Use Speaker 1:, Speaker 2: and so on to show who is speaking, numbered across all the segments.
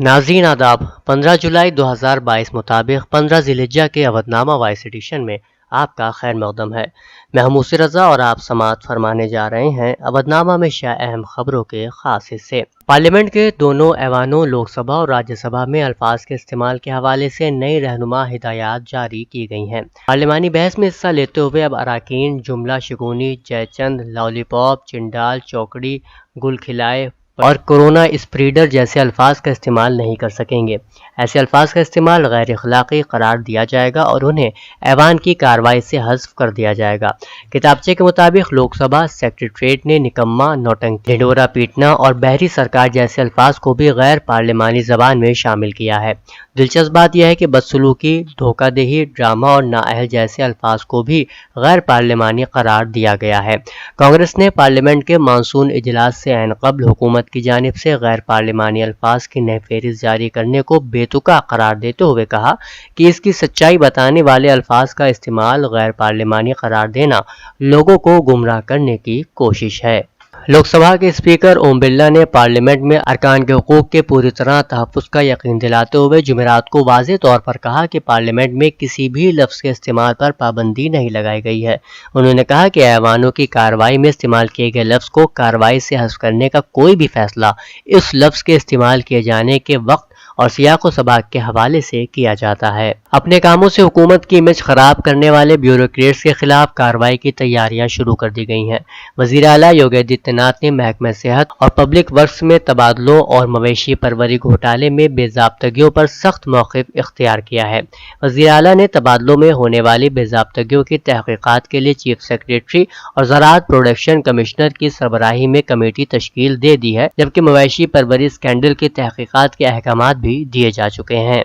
Speaker 1: ناظرین آداب، 15 جولائی 2022 مطابق 15 ذی الحجہ کے اودھنامہ وائس ایڈیشن میں آپ کا خیر مقدم ہے۔ میں ہوں موسی رضا اور آپ سماعت فرمانے جا رہے ہیں اودھنامہ میں شائع اہم خبروں کے خاص حصے۔ پارلیمنٹ کے دونوں ایوانوں لوک سبھا اور راجیہ سبھا میں الفاظ کے استعمال کے حوالے سے نئی رہنما ہدایات جاری کی گئی ہیں۔ پارلیمانی بحث میں حصہ لیتے ہوئے اب اراکین جملہ شگونی، جے چند، لالی پاپ، چنڈال، چوکڑی، گل کھلائے اور کورونا اسپریڈر جیسے الفاظ کا استعمال نہیں کر سکیں گے۔ ایسے الفاظ کا استعمال غیر اخلاقی قرار دیا جائے گا اور انہیں ایوان کی کارروائی سے حذف کر دیا جائے گا۔ کتابچے کے مطابق لوک سبھا سیکریٹریٹ نے نکما، نوٹنکی، ڈھنڈورا پیٹنا اور بحری سرکار جیسے الفاظ کو بھی غیر پارلیمانی زبان میں شامل کیا ہے۔ دلچسپ بات یہ ہے کہ بدسلوکی، دھوکہ دہی، ڈرامہ اور نااہل جیسے الفاظ کو بھی غیر پارلیمانی قرار دیا گیا ہے۔ کانگریس نے پارلیمنٹ کے مانسون اجلاس سے عین قبل حکومت کی جانب سے غیر پارلیمانی الفاظ کی نئی فہرست جاری کرنے کو بے تکا قرار دیتے ہوئے کہا کہ اس کی سچائی بتانے والے الفاظ کا استعمال غیر پارلیمانی قرار دینا لوگوں کو گمراہ کرنے کی کوشش ہے۔ لوک سبھا کے اسپیکر اوم برلا نے پارلیمنٹ میں ارکان کے حقوق کے پوری طرح تحفظ کا یقین دلاتے ہوئے جمعرات کو واضح طور پر کہا کہ پارلیمنٹ میں کسی بھی لفظ کے استعمال پر پابندی نہیں لگائی گئی ہے۔ انہوں نے کہا کہ ایوانوں کی کارروائی میں استعمال کیے گئے لفظ کو کارروائی سے حذف کرنے کا کوئی بھی فیصلہ اس لفظ کے استعمال کیے جانے کے وقت اور سیاق و سباق کے حوالے سے کیا جاتا ہے۔ اپنے کاموں سے حکومت کی امیج خراب کرنے والے بیوروکریٹس کے خلاف کارروائی کی تیاریاں شروع کر دی گئی ہیں۔ وزیر اعلیٰ یوگی آدتیہ ناتھ نے محکمہ صحت اور پبلک ورکس میں تبادلوں اور مویشی پروری گھوٹالے میں بے ضابطگیوں پر سخت موقف اختیار کیا ہے۔ وزیر اعلیٰ نے تبادلوں میں ہونے والی بے ضابطگیوں کی تحقیقات کے لیے چیف سیکریٹری اور زراعت پروڈکشن کمشنر کی سربراہی میں کمیٹی تشکیل دے دی ہے، جبکہ مویشی پروری اسکینڈل کی تحقیقات کے احکامات بھی دیے جا چکے ہیں۔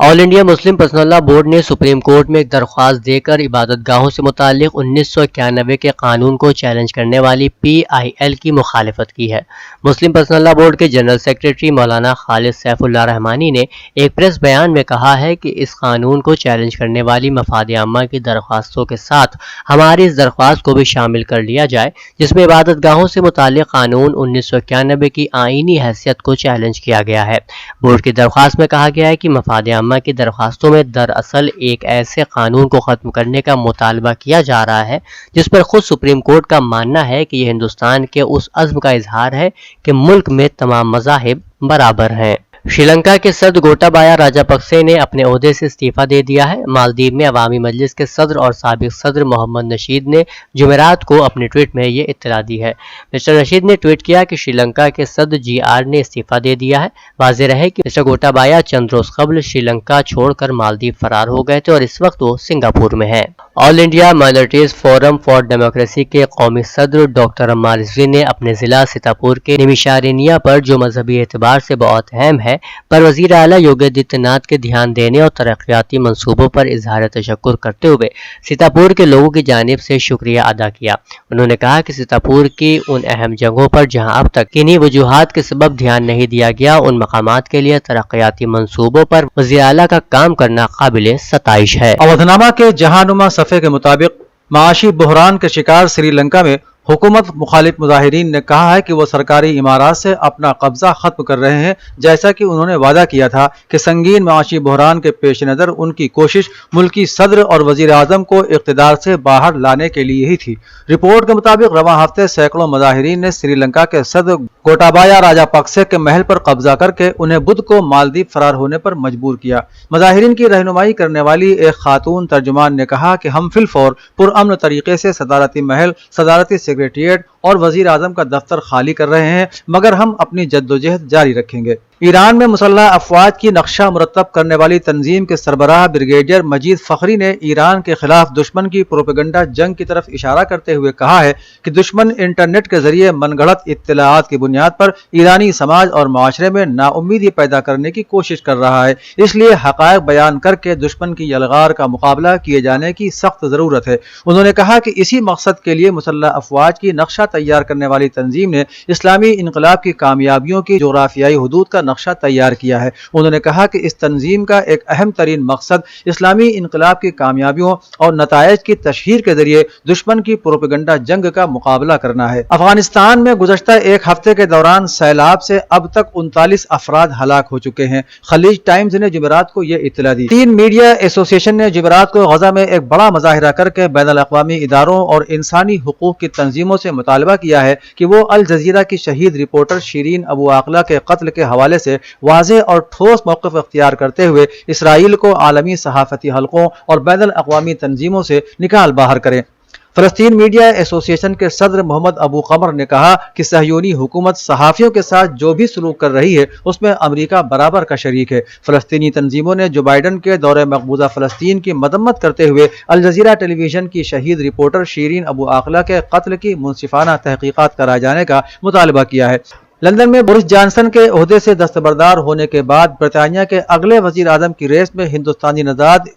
Speaker 1: آل انڈیا مسلم پرسنل لا بورڈ نے سپریم کورٹ میں ایک درخواست دے کر عبادت گاہوں سے متعلق 1991 کے قانون کو چیلنج کرنے والی PIL کی مخالفت کی ہے۔ مسلم پرسنل لا بورڈ کے جنرل سیکریٹری مولانا خالد سیف اللہ رحمانی نے ایک پریس بیان میں کہا ہے کہ اس قانون کو چیلنج کرنے والی مفاد عامہ کی درخواستوں کے ساتھ ہماری اس درخواست کو بھی شامل کر لیا جائے، جس میں عبادت گاہوں سے متعلق قانون 1991 کی آئینی حیثیت کو چیلنج کیا گیا ہے۔ بورڈ کی درخواست میں کہا گیا ہے کہ مفاد عامہ کی درخواستوں میں دراصل ایک ایسے قانون کو ختم کرنے کا مطالبہ کیا جا رہا ہے جس پر خود سپریم کورٹ کا ماننا ہے کہ یہ ہندوستان کے اس عزم کا اظہار ہے کہ ملک میں تمام مذاہب برابر ہیں۔ شری لنکا کے صدر گوٹابایا راجاپکسے نے اپنے عہدے سے استعفیٰ دے دیا ہے۔ مالدیپ میں عوامی مجلس کے صدر اور سابق صدر محمد نشید نے جمعرات کو اپنے ٹویٹ میں یہ اطلاع دی ہے۔ مسٹر نشید نے ٹویٹ کیا کہ شری لنکا کے صدر GR نے استعفیٰ دے دیا ہے۔ واضح رہے کہ مسٹر گوٹابایا چند روز قبل شری لنکا چھوڑ کر مالدیپ فرار ہو گئے تھے اور اس وقت وہ سنگاپور میں ہیں۔ All India minorities forum for democracy کے قومی صدر ڈاکٹر عمار رضوی نے اپنے ضلع سیتاپور کے نمیشارینیا پر جو مذہبی اعتبار سے بہت اہم ہے پر وزیر اعلیٰ یوگی آدتیہ ناتھ کے دھیان دینے اور ترقیاتی منصوبوں پر اظہار تشکر کرتے ہوئے سیتاپور کے لوگوں کی جانب سے شکریہ ادا کیا۔ انہوں نے کہا کہ سیتاپور کی ان اہم جگہوں پر جہاں اب تک کنہیں وجوہات کے سبب دھیان نہیں دیا گیا، ان مقامات کے لیے ترقیاتی منصوبوں پر وزیر اعلیٰ کا کام کرنا قابل ستائش ہے۔
Speaker 2: اودھنامہ کے جہانما صفحے کے مطابق معاشی بحران کے شکار سری لنکا میں حکومت مخالف مظاہرین نے کہا ہے کہ وہ سرکاری عمارات سے اپنا قبضہ ختم کر رہے ہیں، جیسا کہ انہوں نے وعدہ کیا تھا کہ سنگین معاشی بحران کے پیش نظر ان کی کوشش ملکی صدر اور وزیر اعظم کو اقتدار سے باہر لانے کے لیے ہی تھی۔ رپورٹ کے مطابق رواں ہفتے سینکڑوں مظاہرین نے سری لنکا کے صدر گوٹابایا راجاپکسے کے محل پر قبضہ کر کے انہیں بدھ کو مالدیپ فرار ہونے پر مجبور کیا۔ مظاہرین کی رہنمائی کرنے والی ایک خاتون ترجمان نے کہا کہ ہم فی الفور پرامن طریقے سے صدارتی محل، صدارتی سیکریٹریٹ اور وزیر اعظم کا دفتر خالی کر رہے ہیں، مگر ہم اپنی جدوجہد جاری رکھیں گے۔ ایران میں مسلح افواج کی نقشہ مرتب کرنے والی تنظیم کے سربراہ بریگیڈیئر مجید فخری نے ایران کے خلاف دشمن کی پروپیگنڈا جنگ کی طرف اشارہ کرتے ہوئے کہا ہے کہ دشمن انٹرنیٹ کے ذریعے من گھڑت اطلاعات کی بنیاد پر ایرانی سماج اور معاشرے میں ناامیدی پیدا کرنے کی کوشش کر رہا ہے، اس لیے حقائق بیان کر کے دشمن کی یلغار کا مقابلہ کیے جانے کی سخت ضرورت ہے۔ انہوں نے کہا کہ اسی مقصد کے لیے مسلح افواج کی نقشہ تیار کرنے والی تنظیم نے اسلامی انقلاب کی کامیابیوں کی جغرافیائی حدود کا نقشہ تیار کیا ہے۔ انہوں نے کہا کہ اس تنظیم کا ایک اہم ترین مقصد اسلامی انقلاب کی کامیابیوں اور نتائج کی تشہیر کے ذریعے دشمن کی پروپیگنڈا جنگ کا مقابلہ کرنا ہے۔ افغانستان میں گزشتہ ایک ہفتے کے دوران سیلاب سے اب تک 39 افراد ہلاک ہو چکے ہیں۔ خلیج ٹائمز نے جمعرات کو یہ اطلاع دی۔ 3 میڈیا ایسوسی ایشن نے جمعرات کو غزہ میں ایک بڑا مظاہرہ کر کے بین الاقوامی اداروں اور انسانی حقوق کی تنظیموں سے مطالبہ کیا ہے کہ وہ الجزیرہ کی شہید رپورٹر شیرین ابو عاقلہ کے قتل کے حوالے سے واضح اور ٹھوس موقف اختیار کرتے ہوئے اسرائیل کو عالمی صحافتی حلقوں اور بین الاقوامی تنظیموں سے نکال باہر کریں۔ فلسطین میڈیا ایسوسی ایشن کے صدر محمد ابو قمر نے کہا کہ صہیونی حکومت صحافیوں کے ساتھ جو بھی سلوک کر رہی ہے اس میں امریکہ برابر کا شریک ہے۔ فلسطینی تنظیموں نے جو بائیڈن کے دورہ مقبوضہ فلسطین کی مذمت کرتے ہوئے الجزیرہ ٹیلی ویژن کی شہید رپورٹر شیرین ابو عاقلہ کے قتل کی منصفانہ تحقیقات کرائے جانے کا مطالبہ کیا ہے۔ لندن میں بورس جانسن کے عہدے سے دستبردار ہونے کے بعد برطانیہ کے اگلے وزیر اعظم کی ریس میں ہندوستانی نژاد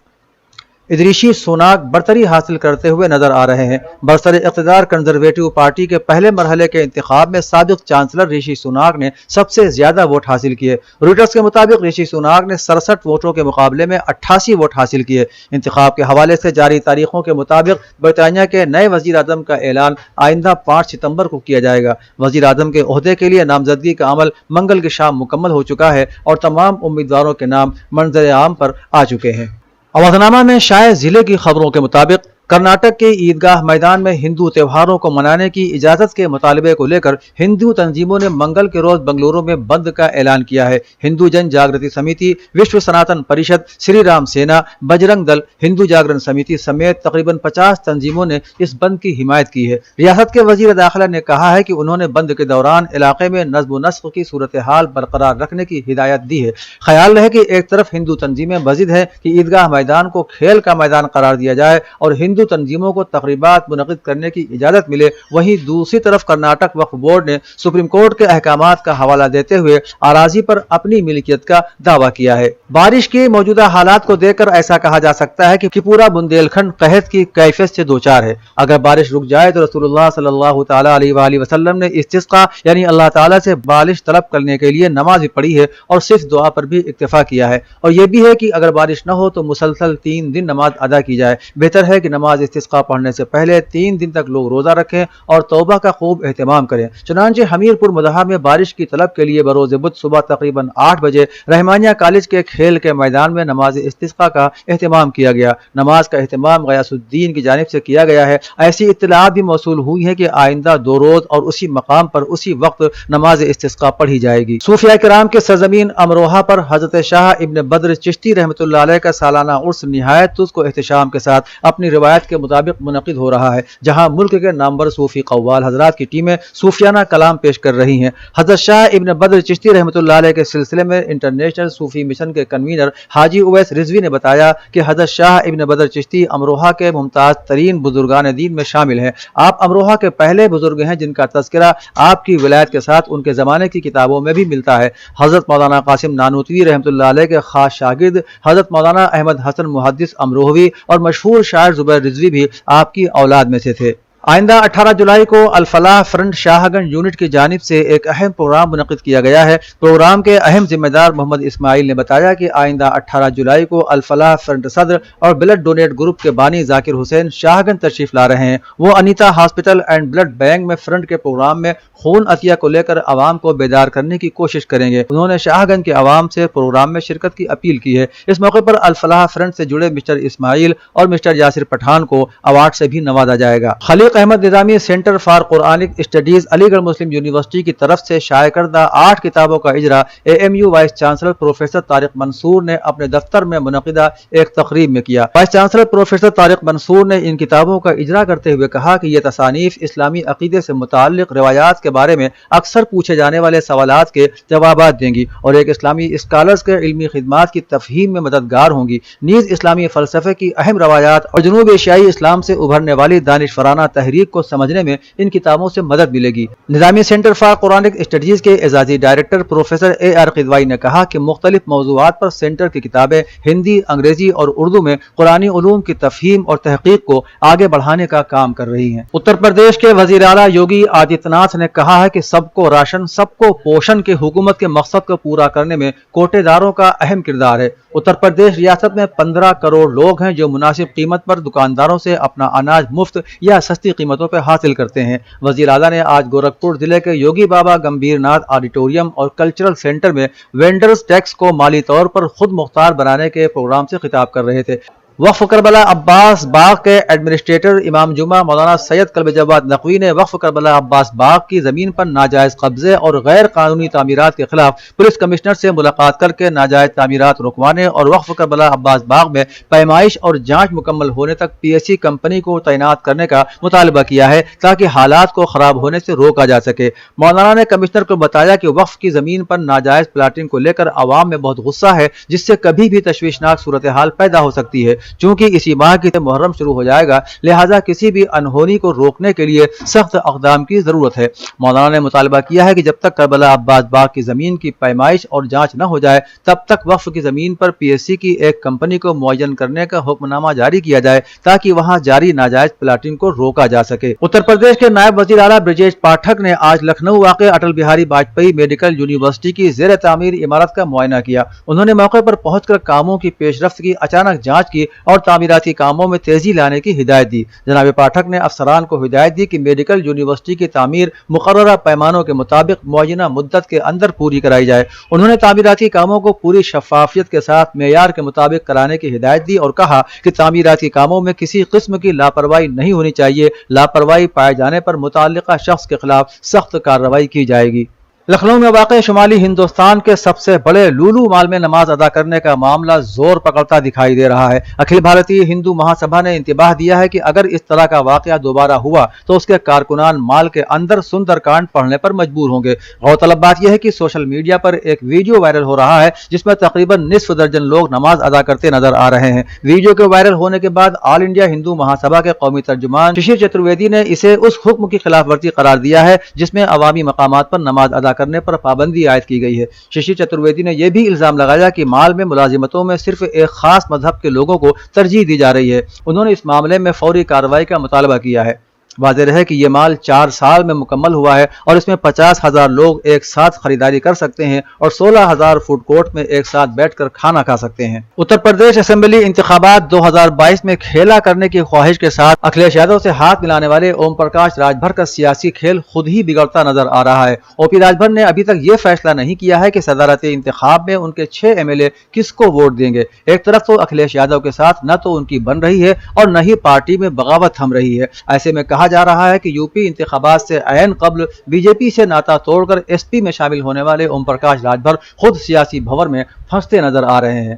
Speaker 2: ادریشی سوناک برتری حاصل کرتے ہوئے نظر آ رہے ہیں۔ برسر اقتدار کنزرویٹو پارٹی کے پہلے مرحلے کے انتخاب میں سابق چانسلر رشی سوناک نے سب سے زیادہ ووٹ حاصل کیے۔ رویٹرز کے مطابق رشی سوناک نے 67 ووٹوں کے مقابلے میں 88 ووٹ حاصل کیے۔ انتخاب کے حوالے سے جاری تاریخوں کے مطابق برطانیہ کے نئے وزیر اعظم کا اعلان آئندہ 5 ستمبر کو کیا جائے گا۔ وزیر اعظم کے عہدے کے لیے نامزدگی کا عمل منگل کی شام مکمل ہو چکا ہے اور تمام امیدواروں کے نام منظر عام پر آ چکے ہیں۔ اوادھنامہ میں شائع ضلع کی خبروں کے مطابق کرناٹک کے عیدگاہ میدان میں ہندو تہواروں کو منانے کی اجازت کے مطالبے کو لے کر ہندو تنظیموں نے منگل کے روز بنگلورو میں بند کا اعلان کیا ہے۔ ہندو جن جاگرتی سمیتی، وشو سناتن پریشد، شری رام سینا، بجرنگ دل، ہندو جاگرن سمیتی سمیت تقریباً 50 تنظیموں نے اس بند کی حمایت کی ہے۔ ریاست کے وزیر داخلہ نے کہا ہے کہ انہوں نے بند کے دوران علاقے میں نظم و نسق کی صورتحال برقرار رکھنے کی ہدایت دی ہے۔ خیال رہے کہ ایک طرف ہندو تنظیمیں مزید ہے کہ عیدگاہ میدان کو کھیل کا میدان قرار دیا جائے اور ہندو تنظیموں کو تقریبات منعقد کرنے کی اجازت ملے، وہیں دوسری طرف کرناٹک وقف بورڈ نے سپریم کورٹ کے احکامات کا حوالہ دیتے ہوئے اراضی پر اپنی ملکیت کا دعویٰ کیا ہے۔ بارش کے موجودہ حالات کو دیکھ کر ایسا کہا جا سکتا ہے کہ پورا بندیل کھنڈ قحط کی کیفیت سے دوچار ہے۔ اگر بارش رک جائے تو رسول اللہ صلی اللہ تعالی علیہ وآلہ وسلم نے استسقاء یعنی اللہ تعالیٰ سے بارش طلب کرنے کے لیے نماز بھی پڑھی ہے اور صرف دعا پر بھی اکتفا کیا ہے، اور یہ بھی ہے کہ اگر بارش نہ ہو تو مسلسل 3 دن نماز ادا کی جائے۔ بہتر ہے کہ نماز استسقاء پڑھنے سے پہلے 3 دن تک لوگ روزہ رکھیں اور توبہ کا خوب اہتمام کریں۔ چنانچہ حمیرپور مدحہ میں بارش کی طلب کے لیے بروز بدھ صبح تقریباً 8 بجے رحمانیہ کالج کے کھیل کے میدان میں نماز استسقاء کا اہتمام کیا گیا۔ نماز کا اہتمام غیاث الدین کی جانب سے کیا گیا ہے۔ ایسی اطلاعات بھی موصول ہوئی ہیں کہ آئندہ 2 روز اور اسی مقام پر اسی وقت نماز استسقاء پڑھی جائے گی۔ صوفیاء کرام کے سرزمین امروہہ پر حضرت شاہ ابن بدر چشتی رحمۃ اللہ علیہ کا سالانہ عرس نہایت تزک و احتشام کے ساتھ اپنی روایت کے مطابق منعقد ہو رہا ہے، جہاں ملک کے نامور صوفی قوال حضرات کی ٹیمیں صوفیانہ کلام پیش کر رہی ہیں۔ حضرت شاہ ابن بدر چشتی رحمۃ اللہ علیہ کے سلسلے میں انٹرنیشنل صوفی مشن کے کنوینر حاجی اویس رضوی نے بتایا کہ حضرت شاہ ابن بدر چشتی امروہہ کے ممتاز ترین بزرگان دین میں شامل ہیں۔ آپ امروہہ کے پہلے بزرگ ہیں جن کا تذکرہ آپ کی ولایت کے ساتھ ان کے زمانے کی کتابوں میں بھی ملتا ہے۔ حضرت مولانا قاسم نانوتوی رحمۃ اللہ علیہ کے خاص شاگرد حضرت مولانا احمد حسن محدث امروہوی اور مشہور شاعر زبیر رضوی بھی آپ کی اولاد میں سے تھے۔ آئندہ 18 جولائی کو الفلاح فرنٹ شاہ گنج یونٹ کی جانب سے ایک اہم پروگرام منعقد کیا گیا ہے۔ پروگرام کے اہم ذمہ دار محمد اسماعیل نے بتایا کہ آئندہ 18 جولائی کو الفلاح فرنٹ صدر اور بلڈ ڈونیٹ گروپ کے بانی ذاکر حسین شاہ گنج تشریف لا رہے ہیں۔ وہ Anita hospital and blood bank میں فرنٹ کے پروگرام میں خون عطیہ کو لے کر عوام کو بیدار کرنے کی کوشش کریں گے۔ انہوں نے شاہ گنج کے عوام سے پروگرام میں شرکت کی اپیل کی ہے۔ اس موقع پر الفلاح فرنٹ سے جڑے مسٹر اسماعیل اور مسٹر یاسر پٹھان کو ایوارڈ سے بھی نوازا جائے گا۔ خلیق احمد نظامی سینٹر فار قرآنک اسٹڈیز علی گڑھ مسلم یونیورسٹی کی طرف سے شائع کردہ 8 کتابوں کا اجرا AMU vice chancellor professor Tariq Mansoor نے اپنے دفتر میں منعقدہ ایک تقریب میں کیا۔ Vice chancellor professor Tariq Mansoor نے ان کتابوں کا اجرا کرتے ہوئے کہا کہ یہ تصانیف اسلامی عقیدے سے متعلق روایات کے بارے میں اکثر پوچھے جانے والے سوالات کے جوابات دیں گی اور ایک اسلامی اسکالرز کے علمی خدمات کی تفہیم میں مددگار ہوں گی، نیز اسلامی فلسفے کی اہم روایات اور جنوب ایشیائی اسلام سے ابھرنے والی دانشورانہ تحریک کو سمجھنے میں ان کتابوں سے مدد ملے گی۔ نظامی سینٹر فار قرآنک اسٹڈیز کے اعزازی ڈائریکٹر پروفیسر AR قدوائی نے کہا کہ مختلف موضوعات پر سینٹر کی کتابیں ہندی، انگریزی اور اردو میں قرآنی علوم کی تفہیم اور تحقیق کو آگے بڑھانے کا کام کر رہی ہیں۔ اتر پردیش کے وزیر اعلیٰ یوگی آدتیہ ناتھ نے کہا ہے کہ سب کو راشن، سب کو پوشن کے حکومت کے مقصد کو پورا کرنے میں کوٹے داروں کا اہم کردار ہے۔ اتر پردیش ریاست میں 15 کروڑ لوگ ہیں جو مناسب قیمت پر دکانداروں سے اپنا اناج مفت یا سستی قیمتوں پر حاصل کرتے ہیں۔ وزیر اعلیٰ نے آج گورکھپور ضلع کے یوگی بابا گمبھیر ناتھ آڈیٹوریم اور کلچرل سینٹر میں وینڈرز ٹیکس کو مالی طور پر خود مختار بنانے کے پروگرام سے خطاب کر رہے تھے۔ وقف کربلا عباس باغ کے ایڈمنسٹریٹر امام جمعہ مولانا سید قلب جواد نقوی نے وقف کربلا عباس باغ کی زمین پر ناجائز قبضے اور غیر قانونی تعمیرات کے خلاف پولیس کمشنر سے ملاقات کر کے ناجائز تعمیرات رکوانے اور وقف کربلا عباس باغ میں پیمائش اور جانچ مکمل ہونے تک PSC کمپنی کو تعینات کرنے کا مطالبہ کیا ہے تاکہ حالات کو خراب ہونے سے روکا جا سکے۔ مولانا نے کمشنر کو بتایا کہ وقف کی زمین پر ناجائز پلاٹنگ کو لے کر عوام میں بہت غصہ ہے، جس سے کبھی بھی تشویشناک صورتحال پیدا ہو سکتی ہے۔ چونکہ اسی ماہ کی محرم شروع ہو جائے گا، لہٰذا کسی بھی انہونی کو روکنے کے لیے سخت اقدام کی ضرورت ہے۔ مولانا نے مطالبہ کیا ہے کہ جب تک کربلا عباس باغ کی زمین کی پیمائش اور جانچ نہ ہو جائے تب تک وقف کی زمین پر PSC کی ایک کمپنی کو معین کرنے کا حکم نامہ جاری کیا جائے تاکہ وہاں جاری ناجائز پلاٹنگ کو روکا جا سکے۔ اتر پردیش کے نائب وزیر اعلیٰ برجیش پاٹھک نے آج لکھنؤ واقع اٹل بہاری واجپئی میڈیکل یونیورسٹی کی زیر تعمیر عمارت کا معائنہ کیا۔ انہوں نے موقع پر پہنچ کر کاموں کی پیش رفت کی اچانک جانچ کی اور تعمیراتی کاموں میں تیزی لانے کی ہدایت دی۔ جناب پاٹھک نے افسران کو ہدایت دی کہ میڈیکل یونیورسٹی کی تعمیر مقررہ پیمانوں کے مطابق معینہ مدت کے اندر پوری کرائی جائے۔ انہوں نے تعمیراتی کاموں کو پوری شفافیت کے ساتھ معیار کے مطابق کرانے کی ہدایت دی اور کہا کہ تعمیراتی کاموں میں کسی قسم کی لاپرواہی نہیں ہونی چاہیے۔ لاپرواہی پائے جانے پر متعلقہ شخص کے خلاف سخت کارروائی کی جائے گی۔ لکھنؤ میں واقع شمالی ہندوستان کے سب سے بڑے لولو مال میں نماز ادا کرنے کا معاملہ زور پکڑتا دکھائی دے رہا ہے۔ اکھل بھارتی ہندو مہا سبھا نے انتباہ دیا ہے کہ اگر اس طرح کا واقعہ دوبارہ ہوا تو اس کے کارکنان مال کے اندر سندر کانڈ پڑھنے پر مجبور ہوں گے۔ غورطلب بات یہ ہے کہ سوشل میڈیا پر ایک ویڈیو وائرل ہو رہا ہے جس میں تقریباً نصف درجن لوگ نماز ادا کرتے نظر آ رہے ہیں۔ ویڈیو کے وائرل ہونے کے بعد آل انڈیا ہندو مہا سبھا کے قومی ترجمان ششیر چترویدی نے اسے اس حکم کی خلاف ورزی قرار دیا ہے جس میں عوامی مقامات پر نماز ادا کرنے پر پابندی عائد کی گئی ہے۔ ششیر چترویدی نے یہ بھی الزام لگایا کہ مال میں ملازمتوں میں صرف ایک خاص مذہب کے لوگوں کو ترجیح دی جا رہی ہے۔ انہوں نے اس معاملے میں فوری کارروائی کا مطالبہ کیا ہے۔ واضح ہے کہ یہ مال 4 سال میں مکمل ہوا ہے اور اس میں 50,000 لوگ ایک ساتھ خریداری کر سکتے ہیں اور 16,000 فوڈ کورٹ میں ایک ساتھ بیٹھ کر کھانا کھا سکتے ہیں۔ اتر پردیش اسمبلی انتخابات 2022 میں کھیلا کرنے کی خواہش کے ساتھ اکھلیش یادو سے ہاتھ ملانے والے اوم پرکاش راج بھر کا سیاسی کھیل خود ہی بگڑتا نظر آ رہا ہے۔ OP راج بھر نے ابھی تک یہ فیصلہ نہیں کیا ہے کہ صدارتی انتخاب میں ان کے 6 MLA کس کو ووٹ دیں گے۔ ایک طرف تو اکھلیش یادو کے ساتھ نہ تو ان کی بن رہی ہے اور نہ ہی پارٹی میں بغاوت تھم رہی ہے۔ ایسے میں کہا جا رہا ہے کہ UP انتخابات سے عین قبل BJP سے ناطہ توڑ کر SP میں شامل ہونے والے اوم پرکاش راج بھر خود سیاسی بھنور میں پھنستے نظر آ رہے ہیں۔